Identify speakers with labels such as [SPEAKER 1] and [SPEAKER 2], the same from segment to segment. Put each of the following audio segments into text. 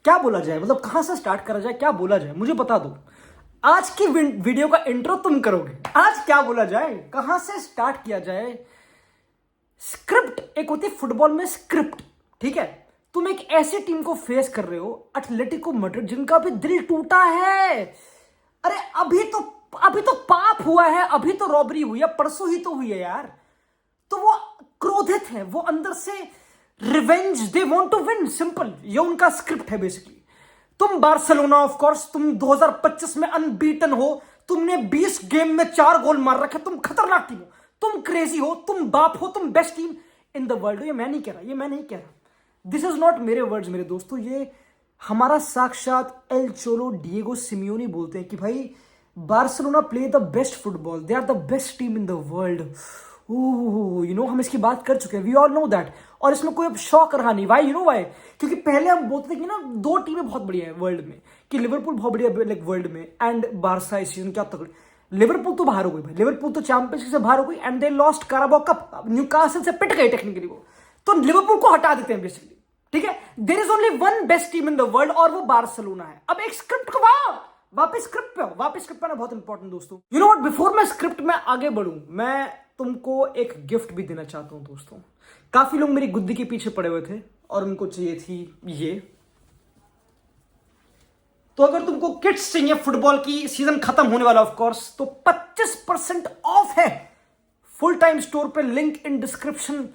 [SPEAKER 1] क्या बोला जाए, मतलब कहां से स्टार्ट करा जाए, क्या बोला जाए, मुझे बता दो। आज की वीडियो का इंट्रो तुम करोगे। आज क्या बोला जाए, कहां से स्टार्ट किया जाए। स्क्रिप्ट एक होती है फुटबॉल में, स्क्रिप्ट, ठीक है। तुम एक ऐसी टीम को फेस कर रहे हो, एटलेटिको मैड्रिड, जिनका भी दिल टूटा है। अरे अभी तो पाप हुआ है, अभी तो रॉबरी हुई है, परसों ही तो हुई है यार। तो वो क्रोधित है, वो अंदर से revenge, they want to win, simple, ये उनका स्क्रिप्ट है बेसिकली। तुम बार्सिलोना, ऑफ कोर्स तुम 2025 में अनबीटन हो, तुमने 20 गेम में 4 गोल मार रखे, तुम खतरनाक टीम हो, तुम क्रेजी हो, तुम बाप हो, तुम best team in the world हो। ये मैं नहीं कह रहा, ये मैं नहीं कह रहा, दिस इज नॉट मेरे वर्ड्स मेरे दोस्तों, ये हमारा साक्षात एल चोलो डिएगो सिमियोनी बोलते हैं कि भाई Barcelona play the best football, they are the best team in the world. हम इसकी बात कर चुके हैं, वी ऑल नो दैट। और इसमें कोई अब शौक रहा नहीं, वाई, वाई, क्योंकि पहले हम बोलते थे कि ना 2 टीमें बहुत बढ़िया है वर्ल्ड में, कि लिवरपूल बहुत बढ़िया है लाइक वर्ल्ड में, एंड बारसा इस सीजन क्या तगड़ी। लिवरपूल तो बाहर हो गई भाई, लिवरपूल तो चैंपियंस से बाहर हो गई, and they lost Carabao cup, Newcastle से पिट गए टेक्निकली वो। तो लिवरपूल को हटा देते हैं बेसिकली, ठीक है। There is only one best team in the world और वो बार्सिलोना है। अब एक स्क्रिप्ट को वापस स्क्रिप्ट पे आओ, वापस स्क्रिप्ट पे आना बहुत इंपॉर्टेंट दोस्तों। यू नो व्हाट, बिफोर मैं स्क्रिप्ट में आगे बढ़ूं, मैं तुमको एक गिफ्ट भी देना चाहता हूं दोस्तों। काफी लोग मेरी गुद्दी के पीछे पड़े हुए थे और उनको चाहिए थी ये। तो अगर तुमको किट्स चाहिए, फुटबॉल की सीजन खत्म होने वाला ऑफ कोर्स, तो 25% ऑफ है फुल टाइम स्टोर पे, लिंक इन डिस्क्रिप्शन।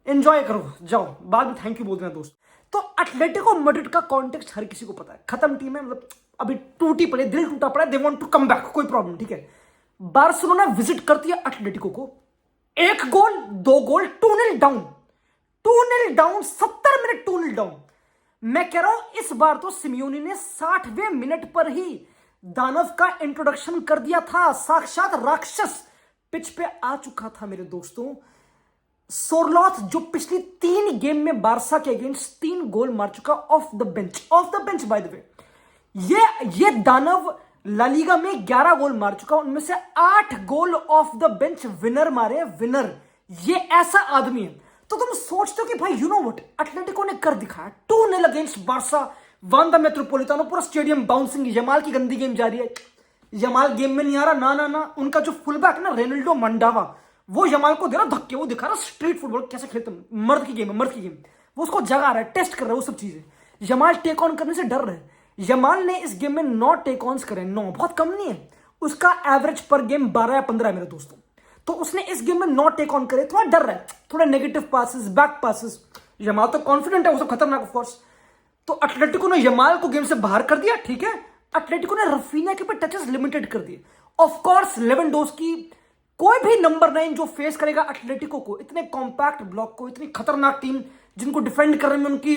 [SPEAKER 1] एंजॉय करो, जाओ, बाद में थैंक यू बोल देना दोस्त। तो एटलेटिको मैड्रिड का कॉन्टेक्स्ट हर किसी को पता है, खत्म टीम है, मतलब अभी टूटी पड़ी, दिल टूटा पड़ा है, they want to come back, कोई प्रॉब्लम, ठीक है। बार्सिलोना विजिट करती है एटलेटिको को, 1 goal 2 goal, 2-0 down, 2-0 down, 70 minute 2-0 down. मैं कह रहा हूं इस बार तो सिमियोनी ने 60वें मिनट पर ही दानव का इंट्रोडक्शन कर दिया था। साक्षात राक्षस पिच पे आ चुका था मेरे दोस्तों। सोरलॉथ जो पिछली 3 गेम में बारसा के अगेंस्ट 3 गोल मार चुका, of the bench by the way. ये दानव ला लीगा में 11 गोल मार चुका, उनमें से 8 goal of the bench winner मारे, विनर। ये ऐसा आदमी है। तो तुम सोचते हो कि भाई यू नो व्हाट, एटलेटिको ने कर दिखाया, 2-0 अगेंस्ट बारसा, वांडा मेट्रोपोलिटानो, पूरा स्टेडियम बाउंसिंग। यमाल की गंदी गेम जारी है, यमाल गेम में नहीं आ रहा, ना उनका जो फुल बैक ना रेनल्डो मंडावा, वो यमाल को दे रहा धक्के, वो दिखा रहा स्ट्रीट फुटबॉल कैसे खेलते हैं, मर्द की गेम है, मर्द की गेम, वो उसको जगा रहा है, टेस्ट कर रहा है, वो सब चीजें। यमाल टेक ऑन करने से डर रहे हैं। यमाल ने इस गेम में 9 टेक ऑन्स करे, 9 बहुत कम नहीं है, उसका एवरेज पर गेम 12 या 15 है मेरे दोस्तों। तो उसने इस गेम में 9 टेक ऑन करे, थोड़ा डर रहा है, थोड़ा negative passes, back passes. Yamal तो कॉन्फिडेंट है, वो सब खतरनाक ऑफ कोर्स। तो एटलेटिको ने यमाल को गेम से बाहर कर दिया, ठीक है। एटलेटिको ने रफीना के पे टचेस लिमिटेड कर दिए। ऑफ कोर्स लेवेंडोस्की, कोई भी नंबर 9 जो फेस करेगा एटलेटिको को, इतने कॉम्पैक्ट ब्लॉक को, इतनी खतरनाक टीम जिनको डिफेंड करने में उनकी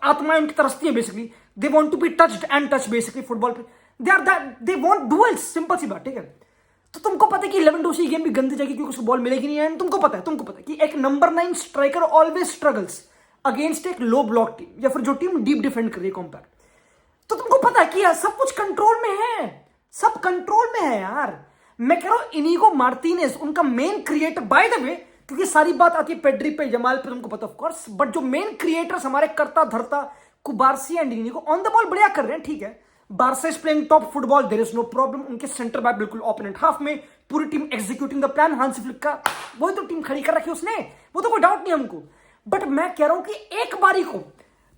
[SPEAKER 1] आत्माएं उनकी तरसती है basically, they want to be touched and touch basically football पे, दे वांट डुएल्स, सिंपल सी बात, ठीक है। तो तुमको पता है कि लेवेंडोस्की गेम भी गंदी जाएगी क्योंकि उसको बॉल मिलेगी नहीं, एंड तुमको पता है कि एक number 9 striker always struggles against एक लो ब्लॉक टीम, या फिर जो टीम डीप डिफेंड कर रही है कॉम्पैक्ट। तो तुमको पता है कि यार सब कुछ कंट्रोल में है, सब कंट्रोल में है यार। मैं कह रहा हूं इनीगो मार्टिनेज उनका main creator, by the way, क्योंकि सारी बात आती है पेड्री पे, जमाल पे, तुमको पता ऑफ कोर्स, बट जो मेन क्रिएटर्स हमारे करता धरता Cubarsi and Inigo on the ball बढ़िया कर रहे हैं, ठीक है। Barca is playing top football, there is no problem. उनके सेंटर बैक बिल्कुल ओपोनेंट हाफ में, पूरी team executing the plan, Hansi Flick का वही तो टीम खड़ी कर रखी उसने, वो तो कोई डाउट नहीं हमको। बट मैं कह रहा हूं कि एक बारी को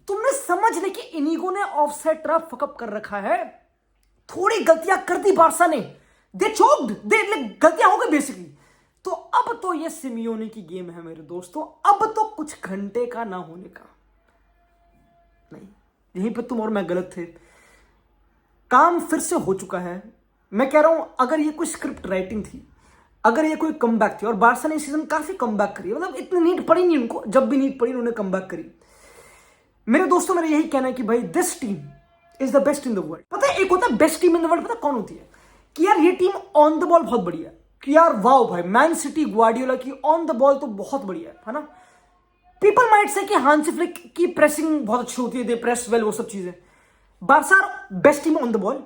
[SPEAKER 1] तुमने समझ ले कि इनीगो ने ऑफसाइड ट्रैप फकअप कर रखा है, थोड़ी गलतियां कर दी बारसा ने, दे चोक्ड, गलतियां हो गई बेसिकली। तो अब तो ये सिमियोनी की गेम है मेरे दोस्तों, अब तो कुछ घंटे का ना होने का नहीं। यहीं पर तुम और मैं गलत थे, काम फिर से हो चुका है। मैं कह रहा हूं अगर ये कोई स्क्रिप्ट राइटिंग थी, अगर ये कोई कमबैक थी, और बारसा ने इस सीजन काफी कमबैक करी, मतलब इतनी नीड पड़ी नहीं उनको, जब भी नीड पड़ी उन्होंने कमबैक करी। मेरे दोस्तों मेरा यही कहना है कि भाई this team is the best in the world. पता है एक होता है best team in the world, पता कौन होती है, कि यार ये टीम ऑन द बॉल बहुत बढ़िया है, कि यार वाओ भाई, मैन सिटी ग्वार्डियोला की ऑन द बॉल तो बहुत बढ़िया है ना। पीपल माइट से कि हांसी फ्लिक की प्रेसिंग बहुत अच्छी होती है, दे प्रेस वेल, वो सब चीजें। Barca best team on the ball,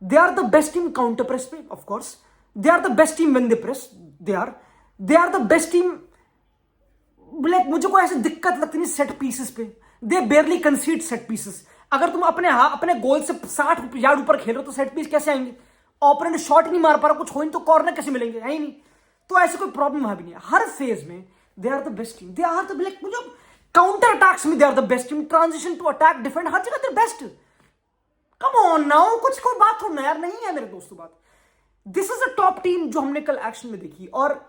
[SPEAKER 1] they are the best team counter press पे, of course they are the best team when they press, they are the best team. Like मुझे कोई ऐसी दिक्कत लगती नहीं सेट पीसेस पे, दे बेयरली कंसीड set pieces, अगर तुम अपने गोल से 60 यार्ड ऊपर खेल रहे हो तो सेट पीस कैसे आएंगे? ओपोनेंट शॉट नहीं मार पा रहा, कुछ हो नहीं तो कॉर्नर कैसे मिलेंगे? है ही नहीं। तो ऐसे कोई प्रॉब्लम वहां भी नहीं है। हर फेज में they are the best team, they are the like मतलब काउंटर अटैक्स में they are the best team, transition to attack defend हर जगह the best. Come on now, कुछ कोई बात हो ना यार, नहीं है मेरे दोस्तों बात। This is a top team जो हमने कल एक्शन में देखी, और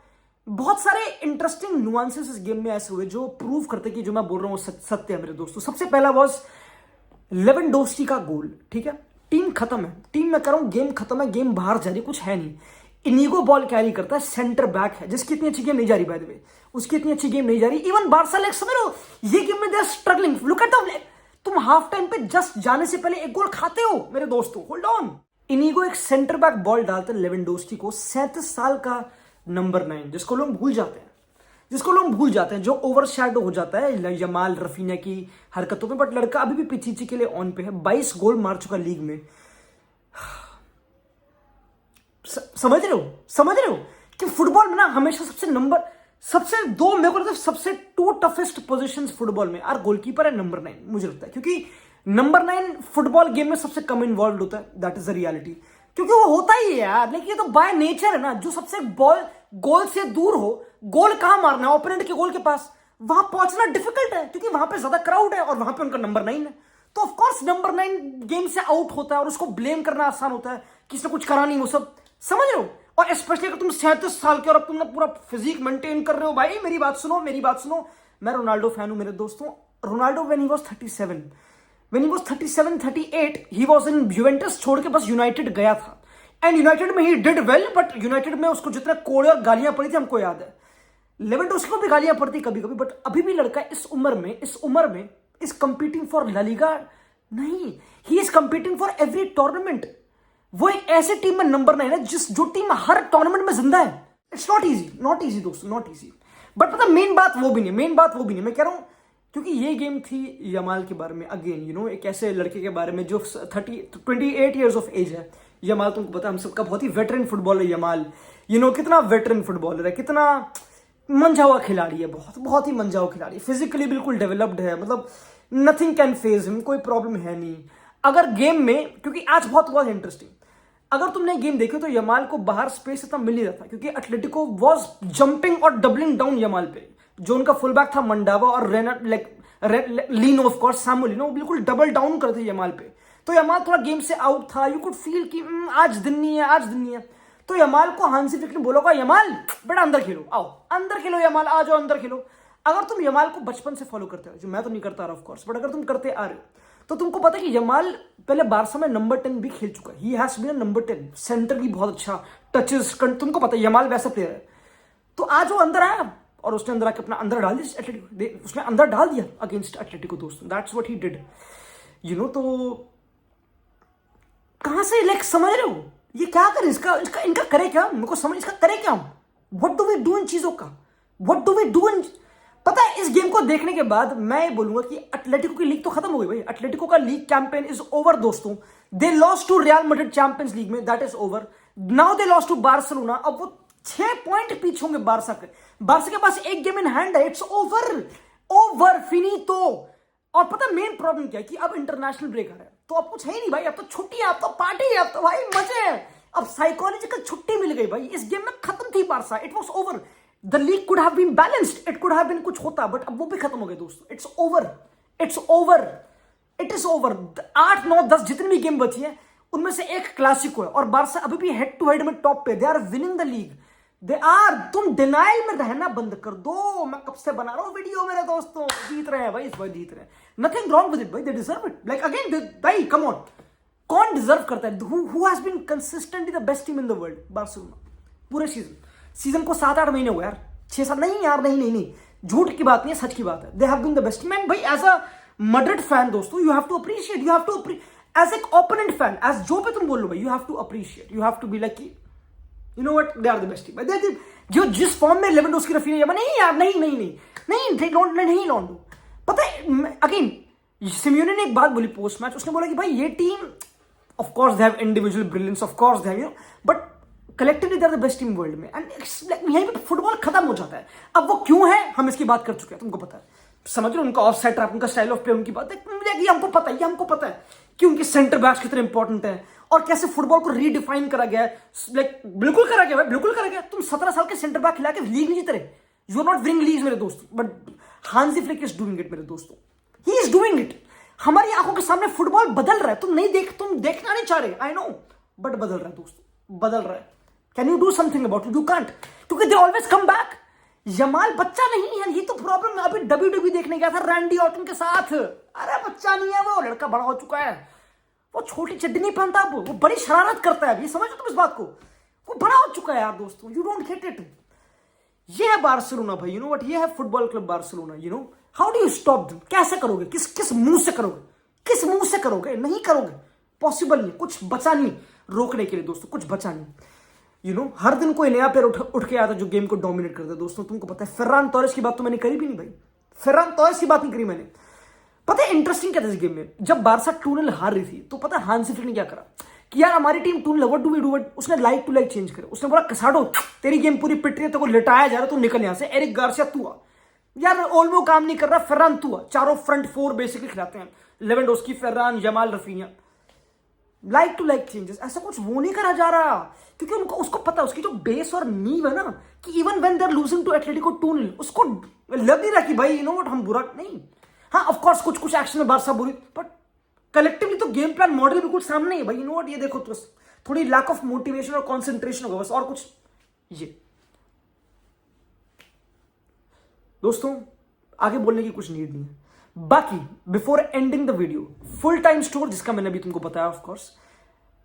[SPEAKER 1] बहुत सारे इंटरेस्टिंग नुआंसेस इस गेम में ऐसे हुए जो प्रूव करते कि जो मैं बोल रहा हूं सत्य है मेरे दोस्तों। सबसे पहला वॉज लेवेंडोस्की का गोल। ठीक है, टीम खत्म है, टीम में कर रहा हूं, गेम खत्म है, गेम बाहर जा रही, कुछ है नहीं। इनिगो बॉल कैरी करता है, सेंटर बैक है जिसकी इतनी अच्छी गेम नहीं जा रही, बाय द वे उसकी इतनी अच्छी गेम नहीं जा रही। इवन बार्सा लाइक समझ लो ये गेम में they are struggling, look at the, तुम हाफ टाइम पे जस्ट जाने से पहले एक गोल खाते हो मेरे दोस्तों, होल्ड ऑन। इनिगो एक सेंटर बैक बॉल डालते हैं लेवेंडोस्की को, 37 साल का नंबर 9, जिसको लोग भूल जाते हैं, जो ओवर शैडो हो जाता है यमाल रफीना की हरकतों में, बट लड़का अभी भी पिछीची के लिए ऑन पे है, 22 गोल मार चुका लीग में। समझ रहे हो कि फुटबॉल में ना हमेशा सबसे दो मेरे को लगता है सबसे 2 टफेस्ट पोजीशंस फुटबॉल में आर गोलकीपर है नंबर 9, मुझे लगता है, क्योंकि नंबर 9 फुटबॉल गेम में सबसे कम इन्वॉल्व होता है, दैट इज द रियलिटी, क्योंकि वो होता ही है यार। लेकिन ये तो बाय नेचर है ना, जो सबसे बॉल गोल से दूर हो, गोल कहां मारना है? ओपोनेंट के गोल के पास, वहां पहुंचना डिफिकल्ट है क्योंकि वहां पे ज्यादा क्राउड है और वहां पे उनका नंबर 9 है। तो ऑफकोर्स नंबर 9 गेम से आउट होता है और उसको ब्लेम करना आसान होता है, किसी ने कुछ करा नहीं, वो सब समझ रहे हो। और स्पेशली अगर तुम 37 साल के और अब तुम पूरा फिजिक मेंटेन कर रहे हो, भाई मेरी बात सुनो। मैं रोनाल्डो फैन हूं मेरे दोस्तों। Ronaldo when he was 38 he was in Juventus छोड़ के बस यूनाइटेड गया था, एंड यूनाइटेड में he did well, but United में उसको जितने कोड़े और गालियां पड़ी थी हमको याद है। लेवेंडोस्की को भी गालियां पड़ती कभी कभी, बट अभी भी लड़का इस उम्र में is competing for La Liga, नहीं, he is competing for every tournament. वो एक ऐसी टीम में नंबर 9 है जो टीम हर टूर्नामेंट में जिंदा है। इट्स नॉट इजी दोस्तों, नॉट इजी। बट पता मेन बात वो भी नहीं, मैं कह रहा हूं क्योंकि ये गेम थी यमाल के बारे में, अगेन एक ऐसे लड़के के बारे में जो 28 ईयर्स ऑफ एज है। यमाल तुमको पता है हम सबका बहुत ही वेटरन फुटबॉलर है यमाल, कितना वेटरन फुटबॉलर है, कितना मंझा हुआ खिलाड़ी है, बहुत ही मंझा हुआ खिलाड़ी, फिजिकली बिल्कुल डेवलप्ड है, मतलब नथिंग कैन फेज हिम, कोई प्रॉब्लम है नहीं। अगर गेम में, क्योंकि आज बहुत इंटरेस्टिंग, अगर तुमने गेम देखी तो यमाल को बाहर स्पेस इतना मिल नहीं रहा था क्योंकि एटलेटिको वाज जंपिंग और डबलिंग डाउन यमाल पे। जो उनका फुल बैक था मंडावा और लीनो, ऑफ कोर्स सामुलिनो, बिल्कुल डबल डाउन करते यमाल पे। तो यमाल थोड़ा गेम से आउट था, यू कुड फील कि आज दिन नहीं है। तो यमाल को हांसी फ्लिक ने बोला, यमाल बेटा अंदर खेलो, आओ अंदर खेलो, यमाल आ जाओ अंदर खेलो। अगर तुम यमाल को बचपन से फॉलो करते हो, जो मैं तो नहीं करता रहा ऑफ कोर्स, बट अगर तुम करते आ रहे हो तो तुमको पता है कि यमाल पहले बारसा में नंबर 10 भी खेल चुका है, he has been number 10, centre भी बहुत अच्छा, टचेस, तुमको पता है यमाल वैसा प्लेयर है। तो आज वो अंदर आया और उसने अंदर आके अपना अंदर डाल दिया एटलेटिको, उसने अंदर डाल दिया अगेंस्ट एटलेटिको दोस्तों, दैट्स व्हाट ही डिड, तो कहां से लाइक समझ रहे हो ये क्या करे, इनका करे क्या, मेरे को समझ, इसका करे क्या हम, व्हाट डू वी डू इन चीजों का, व्हाट डू वी डू इन। पता है इस गेम को देखने के बाद मैं ये बोलूंगा कि एटलेटिको की लीग तो खत्म हो गई भाई, एटलेटिको का लीग कैंपेन इज ओवर दोस्तों। They lost to Real Madrid Champions League में, that is over. Now they lost to Barcelona, अब वो 6 पॉइंट पीछे होंगे बारसा के पास एक गेम इन हैंड है, इट्स ओवर फिनितो। और पता मेन प्रॉब्लम क्या है कि अब इंटरनेशनल ब्रेक आ रहा है, तो अब कुछ है ही नहीं भाई, अब तो छुट्टी है, अब तो पार्टी है, अब तो भाई मजे है, अब साइकोलॉजिकल छुट्टी मिल गई भाई। इस गेम में खत्म थी Barca, it was over, the league could have been balanced, it could have been कुछ होता, बट अब वो भी खत्म हो गए दोस्तों। इट्स ओवर 8 9 10 जितनी भी गेम बची है उनमें से एक क्लासिको है, और बारसा अभी भी हेड टू हेड में टॉप पे, they are winning the league, तुम डिनाइल में रहना बंद कर दो। मैं कब से बना रहा हूं वीडियो मेरे दोस्तों, जीत रहे हैं भाई, इस बार जीत रहे हैं, नथिंग रॉन्ग विद इट भाई, they deserve it, like again भाई कम ऑन, कौन डिजर्व करता है, who has been consistently the best team in the world, Barcelona, पूरे सीजन को 7-8 महीने हुए यार, 6-7 नहीं यार, नहीं, झूठ की बात नहीं है, सच की बात है, they have been the best team. And भाई एज अ मैड्रिड फैन दोस्तों, you have to appreciate, as एक ओपोनेंट फैन, एज जो पे तुम बोल लो भाई, you have to appreciate, you have to be like, you know what, they are the best team, जो जिस फॉर्म में लेवेंडोस्की रफीना, नहीं यार, नहीं लॉन्डो। पता है अगेन सिमियोने ने एक बात बोली पोस्ट मैच, उसने बोला कि भाई ये team of course they have individual brilliance, of course they have, but collectively they are the best team world में, एंड यहीं पे फुटबॉल खत्म हो जाता है। अब वो क्यों है हम इसकी बात कर चुके हैं, तुमको पता है, समझ रहे हो, उनका ऑफ साइड ट्रैप, उनका स्टाइल ऑफ प्ले, उनकी बात है, ये हमको पता है कि उनके सेंटर बैक्स कितने इंपॉर्टेंट है और कैसे फुटबॉल को रीडिफाइन करा गया है। लाइक बिल्कुल करा गया। तुम 17 साल के सेंटर बैक खिला के लीग नहीं जीत रहे, you are not winning league मेरे दोस्त, बट हांजी फ्लिक इज डूइंग इट मेरे दोस्तों, ही इज डूइंग इट। हमारी आंखों के सामने फुटबॉल बदल रहा है, तुम देखना नहीं चाह रहे, आई नो, बट बदल रहा है दोस्तों, बदल रहा है। Can you do something about it? You can't, क्योंकि they always come back. Yamal बच्चा नहीं है, ये तो प्रॉब्लम है। अभी WWE देखने गया था रैंडी ऑर्टन के साथ, अरे बच्चा नहीं है वो, लड़का बड़ा हो चुका है, वो छोटी चड्डी नहीं पहनता अब, वो बड़ी शरारत करता है। ये समझो तुम इस बात को, वो बड़ा हो चुका है यार दोस्तों, यू डोंट गेट इट। ये है बार्सिलोना भाई, यू नो व्हाट, ये है football club Barcelona. You know how do you stop them? कैसे करोगे? किस मुंह से करोगे? किस मुंह से करोगे? नहीं करोगे, पॉसिबल नहीं, कुछ बचा नहीं रोकने के लिए दोस्तों, कुछ बचा नहीं। यू नो हर दिन कोई नया प्लेयर उठ के आता जो गेम को डोमिनेट करता है दोस्तों। तुमको पता है फेरान टोरेस की बात तो मैंने करी भी नहीं भाई, फेरान टोरेस की बात नहीं करी मैंने। पता है इंटरेस्टिंग क्या था इस गेम में, जब बारसा 2-0 हार रही थी तो पता है हांसी फ्लिक ने क्या करा कि यार हमारी team 2-0, what do we do? उसने लाइक टू लाइक चेंज करे। उसने बोला कसाडो तेरी गेम पूरी पिट रही है, तेरे को लिटाया जा रहा है, तू निकल यहां से, एरिक गार्सिया तू आ। यार ओल्मो काम नहीं कर रहा, फेरान तू आ। चारों फ्रंट फोर बेसिकली खिलाते हैं, Lewandowski, Ferran, Yamal, Raphinha. Like to like changes, ऐसा कुछ वो नहीं करा जा रहा, क्योंकि उनको उसको पता, उसकी जो बेस और नींव है ना, कि even when they are losing to Atletico 2-0, उसको लग नहीं रहा कि भाई यू नो व्हाट हम बुरा नहीं। हाँ ऑफ कोर्स कुछ एक्शन में बारसा बुरी, बट कलेक्टिवली तो गेम प्लान मॉडल बिल्कुल सामने है भाई। यू नो व्हाट, ये देखो तो थोड़ी लैक ऑफ मोटिवेशन और कॉन्सेंट्रेशन होगा बस, और कुछ। ये दोस्तों आगे बोलने की कुछ नीड नहीं है। बाकी before ending the video, full time store जिसका मैंने अभी तुमको बताया, ऑफ कोर्स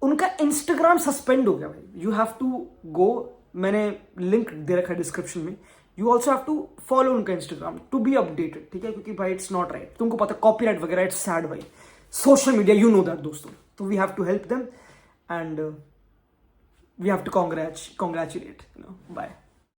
[SPEAKER 1] उनका इंस्टाग्राम सस्पेंड हो गया भाई। यू हैव टू गो, मैंने लिंक दे रखा है डिस्क्रिप्शन में। You also have to follow उनका इंस्टाग्राम टू बी अपडेटेड, ठीक है, क्योंकि भाई इट्स नॉट राइट, तुमको पता है कॉपीराइट वगैरह, इट्स सैड भाई, social media, you know that दोस्तों। तो we have to help them and we have to congratulate, you know, bye.